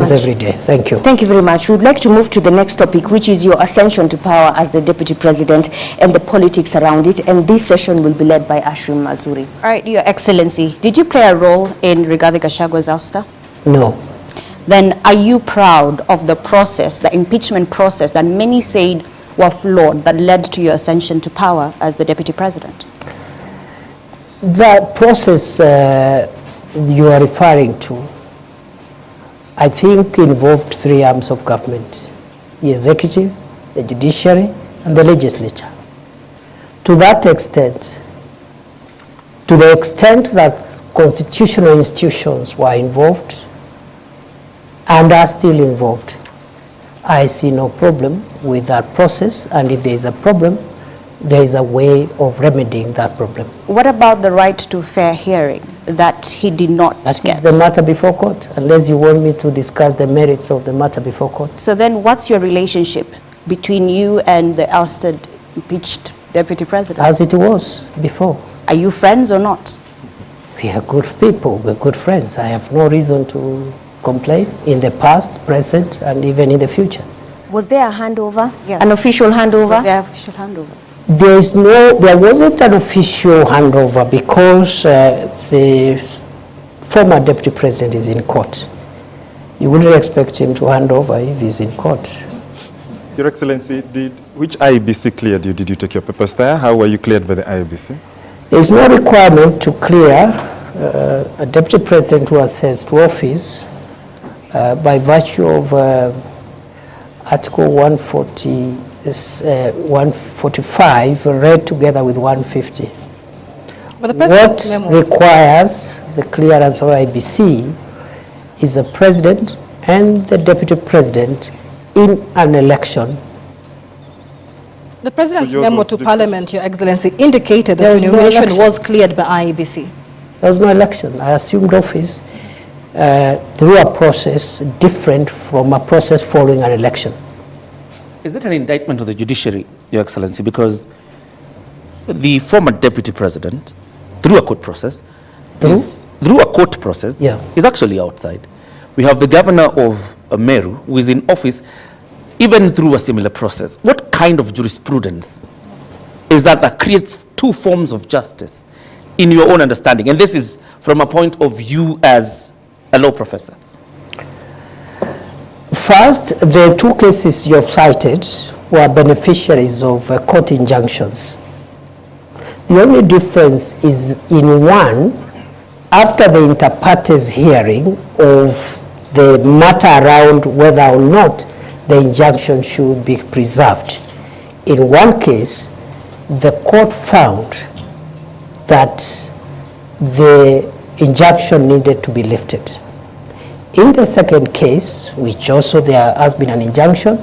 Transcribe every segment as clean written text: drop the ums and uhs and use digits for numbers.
Every day. Thank you. Thank you very much. We would like to move to the next topic, which is your ascension to power as the Deputy President and the politics around it. And this session will be led by Ashrim Mazuri. All right, Your Excellency, did you play a role in Rigathi Gachagua's ouster? No. Then are you proud of the process, the impeachment process that many said were flawed that led to your ascension to power as the Deputy President? The process you are referring to, I think, involved three arms of government: the executive, the judiciary, and the legislature. To that extent, to the extent that constitutional institutions were involved and are still involved, I see no problem with that process, and if there is a problem, there is a way of remedying that problem. What about the right to fair hearing that he did not get? That is the matter before court, unless you want me to discuss the merits of the matter before court. So then what's your relationship between you and the ousted, impeached Deputy President? As it was before. Are you friends or not? We are good people, we're good friends. I have no reason to complain in the past, present, and even in the future. Was there a handover? Yes. An official handover? Was there an official handover? There wasn't an official handover because the former Deputy President is in court. You wouldn't expect him to hand over if he's in court. Your Excellency, which IEBC cleared you? Did you take your papers there? How were you cleared by the IEBC? There's no requirement to clear a Deputy President who ascends to office by virtue of Article 145 read together with 150. But What requires the clearance of IBC is the President and the Deputy President in an election. The President's So memo to Parliament, Your Excellency, indicated that the There is no nomination election. was cleared by IEBC. There was no election. I assumed office through a process different from a process following an election. Is it an indictment of the judiciary, Your Excellency? Because the former Deputy President, through a court process, is actually outside. We have the governor of Meru, who is in office, even through a similar process. What kind of jurisprudence is that creates two forms of justice in your own understanding? And this is from a point of view as a law professor. First, the two cases you have cited were beneficiaries of court injunctions. The only difference is in one, after the inter partes hearing of the matter around whether or not the injunction should be preserved. In one case, the court found that the injunction needed to be lifted. In the second case, which also there has been an injunction,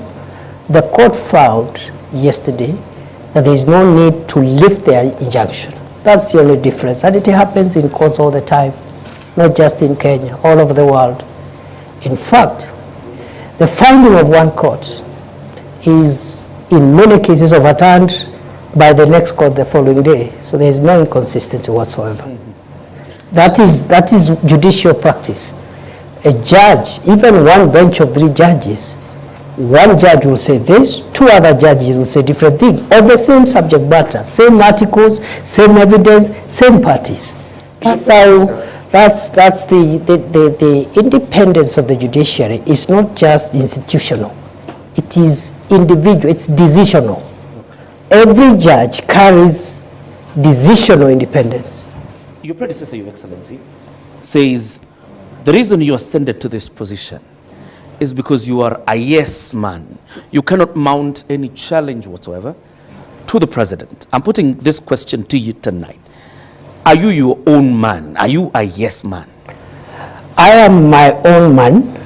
the court found yesterday that there is no need to lift the injunction. That's the only difference, and it happens in courts all the time, not just in Kenya, all over the world. In fact, the finding of one court is in many cases overturned by the next court the following day, so there is no inconsistency whatsoever. That is judicial practice. A judge, even one bench of 3 judges, one judge will say this, 2 other judges will say different things, on the same subject matter, same articles, same evidence, same parties. That's how, that's the independence of the judiciary is not just institutional, it is individual, it's decisional. Every judge carries decisional independence. Your predecessor, Your Excellency, says the reason you ascended to this position is because you are a yes man. You cannot mount any challenge whatsoever to the president. I'm putting this question to you tonight. Are you your own man? Are you a yes man? I am my own man.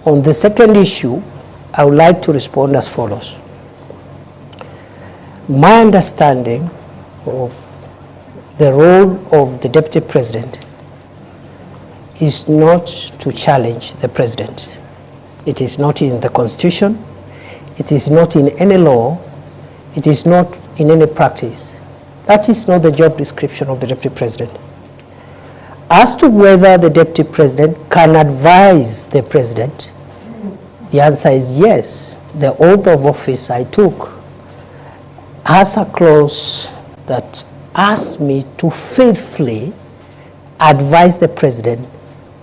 On the second issue, I would like to respond as follows. My understanding of the role of the Deputy President is not to challenge the President. It is not in the Constitution, it is not in any law, it is not in any practice. That is not the job description of the Deputy President. As to whether the Deputy President can advise the President, the answer is yes. The oath of office I took has a clause that asks me to faithfully advise the President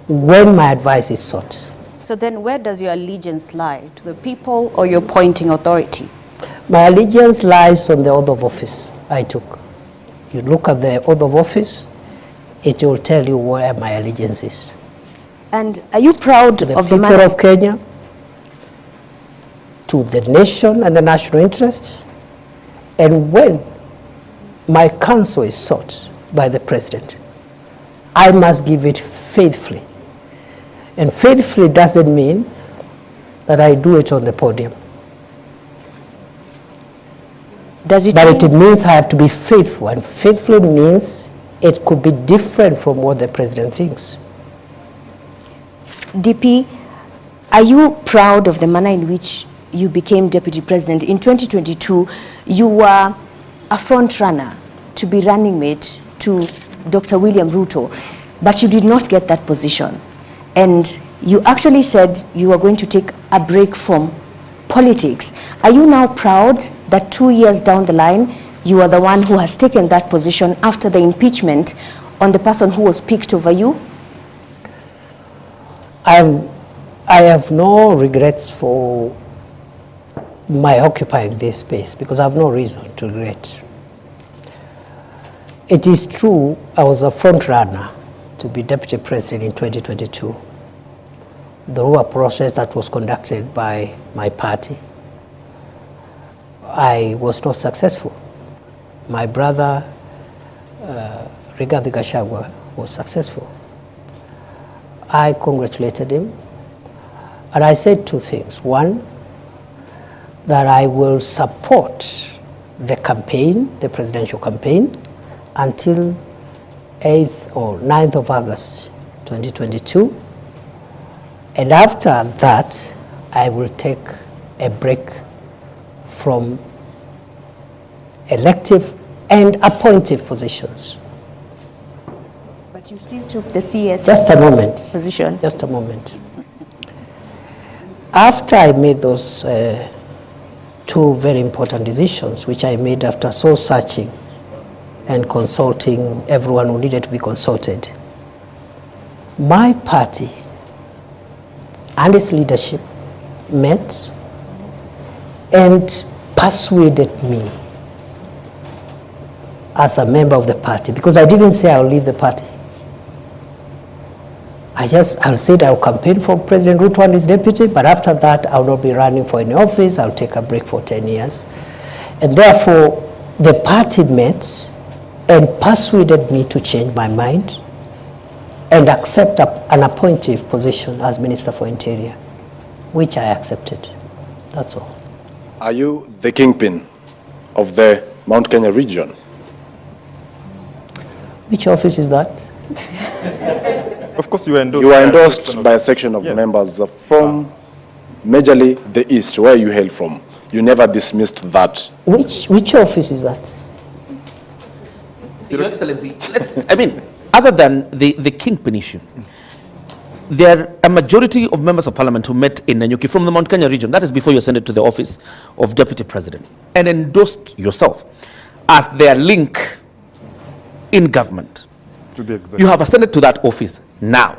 when my advice is sought. So then where does your allegiance lie? To the people or your appointing authority? My allegiance lies on the oath of office I took. You look at the oath of office, it will tell you where my allegiance is. And are you proud To the of the people manner of Kenya, to the nation and the national interest, and when my counsel is sought by the President, I must give it faithfully. And faithfully doesn't mean that I do it on the podium. does it But it mean- means I have to be faithful, and faithfully means it could be different from what the President thinks. DP, are you proud of the manner in which you became Deputy President? In 2022, you were a front runner to be running mate to Dr. William Ruto, but you did not get that position. And you actually said you were going to take a break from politics. Are you now proud that 2 years down the line, you are the one who has taken that position after the impeachment on the person who was picked over you? I have no regrets for my occupying this space because I have no reason to regret. It is true I was a front runner to be Deputy President in 2022 through a process that was conducted by my party. I was not successful. My brother, Gachagua, was successful. I congratulated him, and I said two things. One, that I will support the campaign, the presidential campaign, until 8th or 9th of August 2022. And after that, I will take a break from elective and appointive positions. But you still took the CS Just a moment. position. Just a moment. After I made those two very important decisions, which I made after soul searching and consulting everyone who needed to be consulted, my party and its leadership met and persuaded me as a member of the party, because I didn't say I'll leave the party. I said I'll campaign for President Ruto and his deputy, but after that I'll not be running for any office. I'll take a break for 10 years. And therefore, the party met and persuaded me to change my mind and accept an appointive position as Minister for Interior, which I accepted. That's all. Are you the kingpin of the Mount Kenya region? Which office is that? Of course, you were endorsed. You are by a endorsed section of- by a section of Yes. members from majorly the east, where you hail from. You never dismissed that. Which office is that? Your Excellency, other than the kingpin issue, there are a majority of members of parliament who met in Nanyuki from the Mount Kenya region, that is before you ascended to the office of Deputy President, and endorsed yourself as their link in government. To the executive. You have ascended to that office now.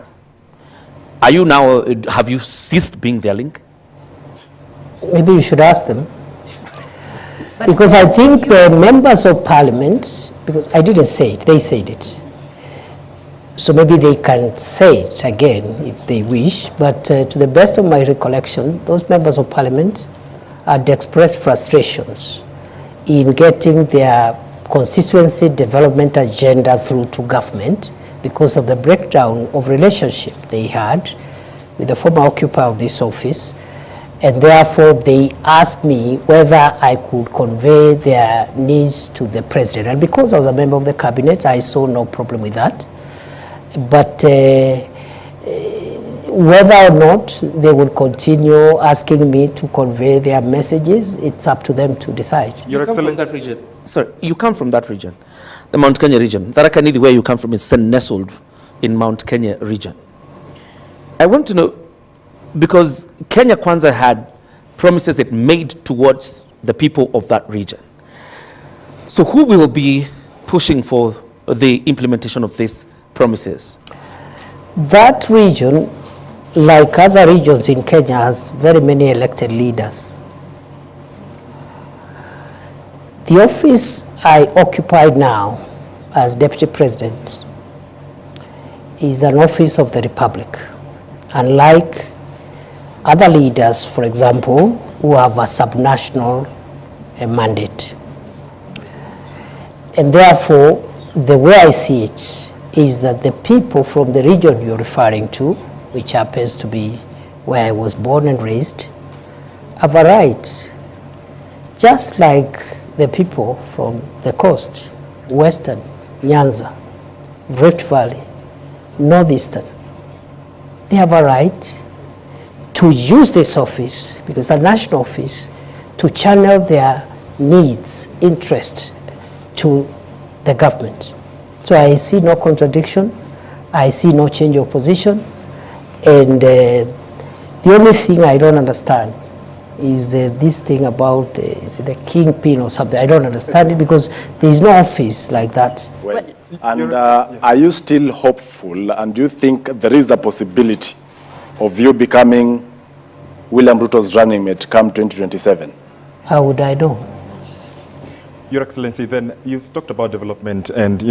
Are you now, have you ceased being their link? Maybe you should ask them. Because I think the members of parliament, because I didn't say it, they said it. So maybe they can say it again if they wish, but to the best of my recollection, those members of parliament had expressed frustrations in getting their constituency development agenda through to government because of the breakdown of relationship they had with the former occupier of this office. And therefore, they asked me whether I could convey their needs to the president. And because I was a member of the cabinet, I saw no problem with that. But whether or not they would continue asking me to convey their messages, it's up to them to decide. Your You come from Excellency. that region. Sorry, you come from that region, the Mount Kenya region. Tharaka Nithi, where you come from, is nestled in Mount Kenya region. I want to know, because Kenya Kwanza had promises it made towards the people of that region. So who will be pushing for the implementation of these promises? That region, like other regions in Kenya, has very many elected leaders. The office I occupy now as Deputy President is an office of the Republic. Unlike other leaders, for example, who have a subnational mandate. And therefore, the way I see it is that the people from the region you're referring to, which happens to be where I was born and raised, have a right, just like the people from the coast, Western, Nyanza, Rift Valley, Northeastern. They have a right to use this office, because it's a national office, to channel their needs, interest to the government. So I see no contradiction, I see no change of position, and the only thing I don't understand is this thing about the kingpin or something. I don't understand it, because there is no office like that. Well, and are you still hopeful, and do you think there is a possibility of you becoming William Ruto's running mate come 2027? How would I know? Your Excellency, then you've talked about development and,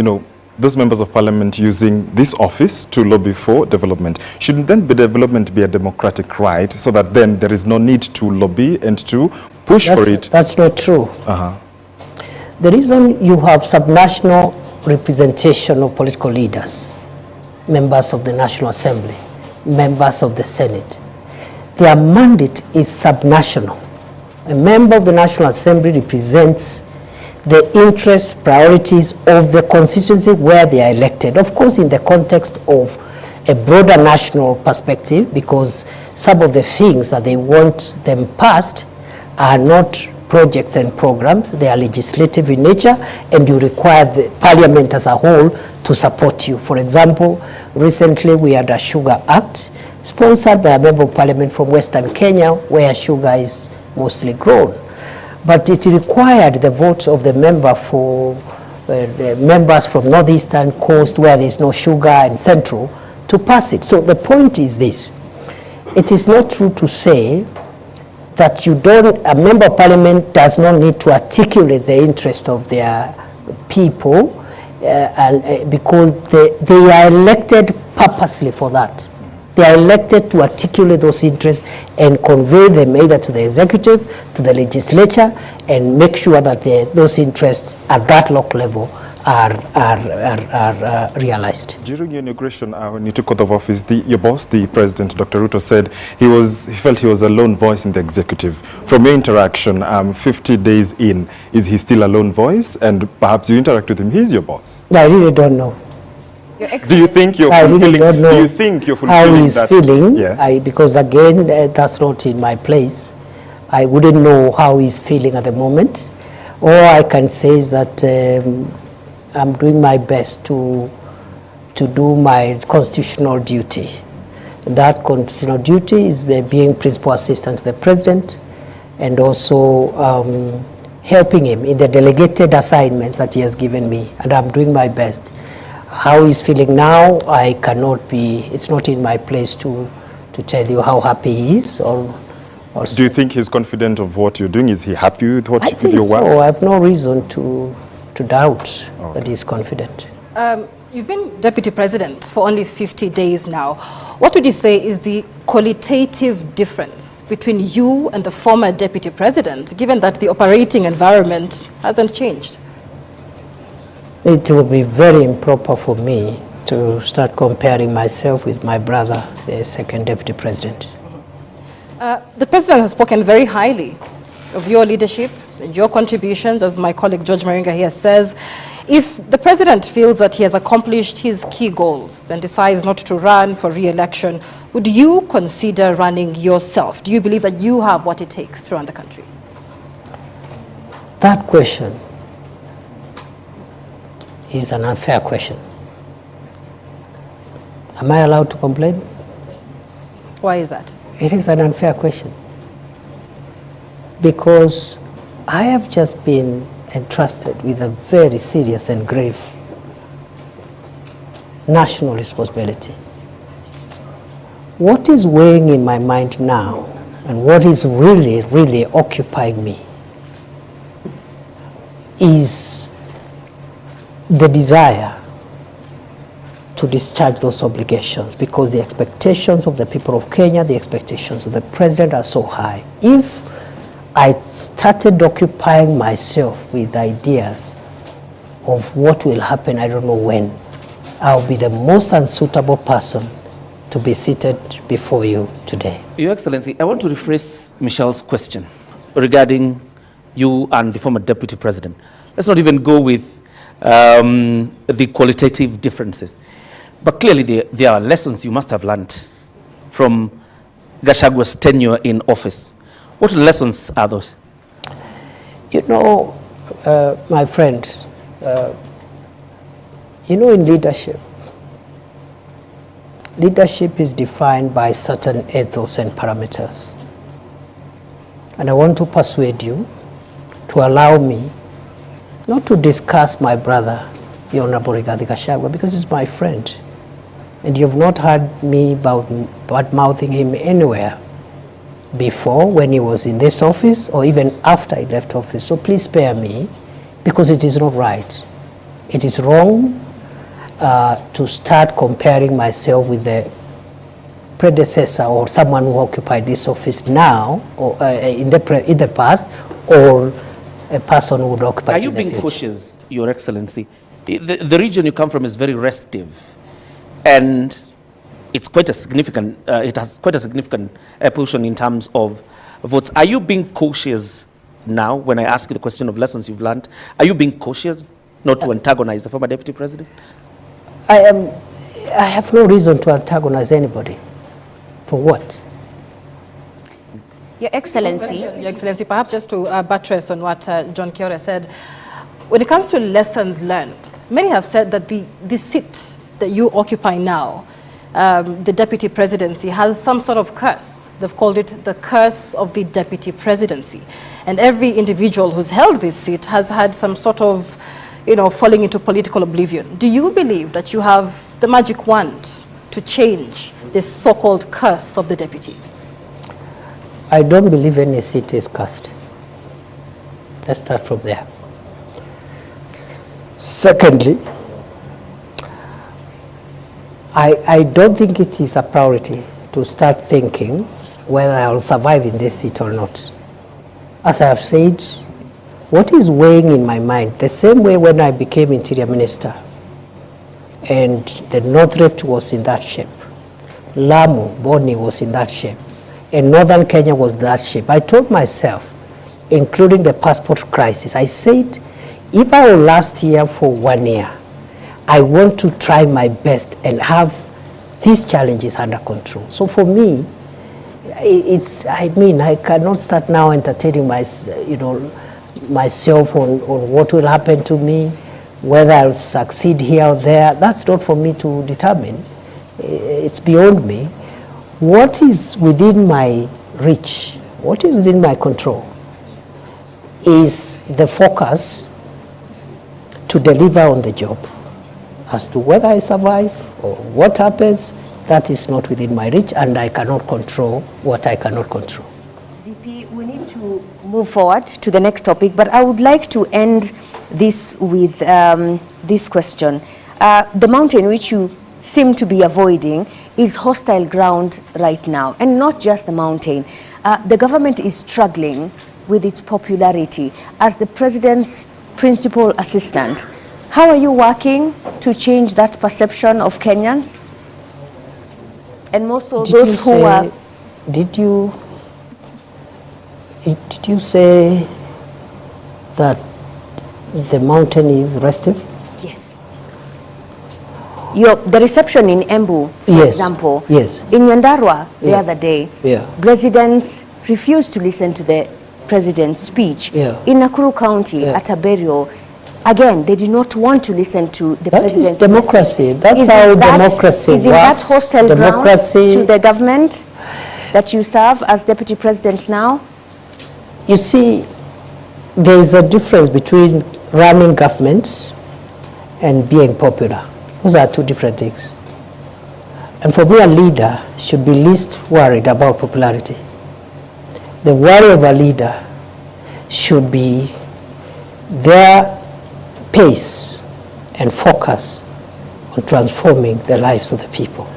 those members of parliament using this office to lobby for development. Shouldn't then development be a democratic right, so that then there is no need to lobby and to push for it? That's not true. The reason you have subnational representation of political leaders, members of the National Assembly, members of the Senate, their mandate is subnational. A member of the National Assembly represents the interests, priorities of the constituency where they are elected. Of course, in the context of a broader national perspective, because some of the things that they want them passed are not projects and programs, they are legislative in nature, and you require the parliament as a whole to support you. For example, recently we had a Sugar Act sponsored by a member of parliament from Western Kenya, where sugar is mostly grown. But it required the votes of the member for the members from Northeastern Coast, where there is no sugar, and Central, to pass it. So the point is this: it is not true to say that a member of parliament does not need to articulate the interest of their people, because they are elected purposely for that. They are elected to articulate those interests and convey them either to the executive, to the legislature, and make sure that those interests at that local level are realized. During your inauguration, when you took oath of office, your boss, the President, Dr. Ruto, said he felt he was a lone voice in the executive. From your interaction, 50 days in, is he still a lone voice? And perhaps you interact with him, he's your boss. I really don't know. Do you think you're fulfilling? Do you think you're fulfilling how he's that? feeling? Yes. Because again, that's not in my place. I wouldn't know how he's feeling at the moment. All I can say is that I'm doing my best to do my constitutional duty. That constitutional duty is being principal assistant to the president, and also helping him in the delegated assignments that he has given me, and I'm doing my best. How he's feeling now, I cannot be, it's not in my place to tell you how happy he is. Do you think he's confident of what you're doing? Is he happy with what I with your work? so. I have no reason to doubt that he's confident. You've been deputy president for only 50 days now. What would you say is the qualitative difference between you and the former deputy president, given that the operating environment hasn't changed? It would be very improper for me to start comparing myself with my brother, the second deputy president. The president has spoken very highly of your leadership and your contributions, as my colleague George Maringa here says. If the president feels that he has accomplished his key goals and decides not to run for re-election, would you consider running yourself? Do you believe that you have what it takes to run the country? That question is an unfair question. Am I allowed to complain? Why is that? It is an unfair question. Because I have just been entrusted with a very serious and grave national responsibility. What is weighing in my mind now and what is really, really occupying me is the desire to discharge those obligations, because the expectations of the people of Kenya, the expectations of the president are so high. If I started occupying myself with ideas of what will happen, I don't know when, I'll be the most unsuitable person to be seated before you today. Your Excellency, I want to rephrase Michelle's question regarding you and the former deputy president. Let's not even go with the qualitative differences. But clearly there are lessons you must have learned from Gachagua's tenure in office. What lessons are those? You know, my friend, you know, in leadership is defined by certain ethos and parameters. And I want to persuade you to allow me not to discuss my brother, the Honorable Rigathi Gachagua, because he's my friend. And you've not heard me bad-mouthing him anywhere before when he was in this office or even after he left office. So please spare me, because it is not right. It is wrong to start comparing myself with the predecessor or someone who occupied this office now or in the past, or a person who would occupy it in the future. Are you being cautious, Your Excellency? The region you come from is very restive, and it's quite a significant, it has quite a significant portion in terms of votes. Are you being cautious now when I ask you the question of lessons you've learned? Are you being cautious not to antagonize the former deputy president? I have no reason to antagonize anybody. For what? Your Excellency. Your Excellency, perhaps just to buttress on what John Kiore said, when it comes to lessons learned, many have said that the seat that you occupy now, the deputy presidency, has some sort of curse. They've called it the curse of the deputy presidency. And every individual who's held this seat has had some sort of, you know, falling into political oblivion. Do you believe that you have the magic wand to change this so-called curse of the deputy? I don't believe any seat is cursed. Let's start from there. Secondly, I don't think it is a priority to start thinking whether I will survive in this seat or not. As I have said, what is weighing in my mind, the same way when I became Interior Minister and the North Rift was in that shape, Lamu, Boni was in that shape, and Northern Kenya was that shape. I told myself, including the passport crisis, I said, if I will last here for 1 year, I want to try my best and have these challenges under control. So for me, I cannot start now entertaining myself on what will happen to me, whether I'll succeed here or there. That's not for me to determine. It's beyond me. What is within my reach, what is within my control, is the focus to deliver on the job. As to whether I survive or what happens, that is not within my reach, and I cannot control what I cannot control. VP, we need to move forward to the next topic, but I would like to end this with this question. The mountain which you seem to be avoiding is hostile ground right now, and not just the mountain. The government is struggling with its popularity as the president's principal assistant. How are you working to change that perception of Kenyans? And more so those who are... Did you say that the mountain is restive? Yes. The reception in Embu, for example, yes. In Nyandarua the other day, residents refused to listen to the president's speech. In Nakuru County, at a burial, Again, they did not want to listen to the That president's is democracy. message. That's how democracy works. Is that hostile Democracy. ground to the government that you serve as deputy president now? You see, there is a difference between running governments and being popular. Those are two different things. And for me, a leader should be least worried about popularity. The worry of a leader should be their pace and focus on transforming the lives of the people.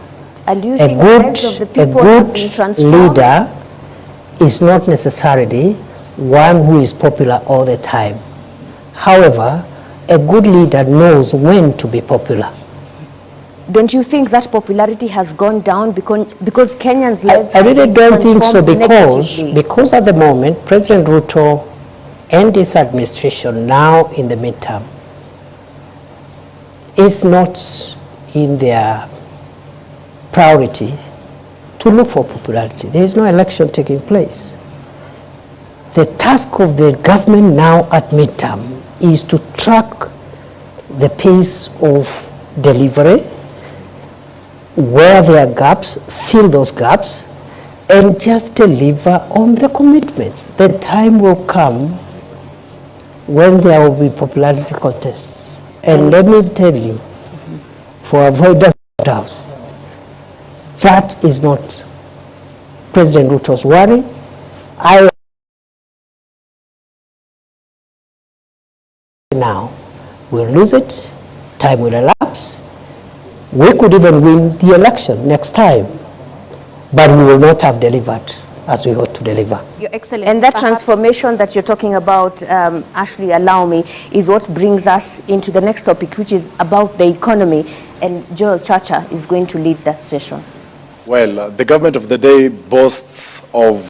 And do you A think the lives of the people have been good transformed? leader is not necessarily one who is popular all the time. However, a good leader knows when to be popular. Don't you think that popularity has gone down because Kenyans' lives I really have been don't think so, transformed negatively? because at the moment, President Ruto and this administration now in the midterm is not in their priority to look for popularity. There is no election taking place. The task of the government now at midterm is to track the pace of delivery, where there are gaps, seal those gaps, and just deliver on the commitments. The time will come when there will be popularity contests. And let me tell you, for avoidance of doubts, that is not President Ruto's worry. I now will lose it, time will elapse. We could even win the election next time, but we will not have delivered as we ought to deliver. Your Excellency, And that transformation that you're talking about, Ashley, allow me, is what brings us into the next topic, which is about the economy. And Joel Chacha is going to lead that session. Well, the government of the day boasts of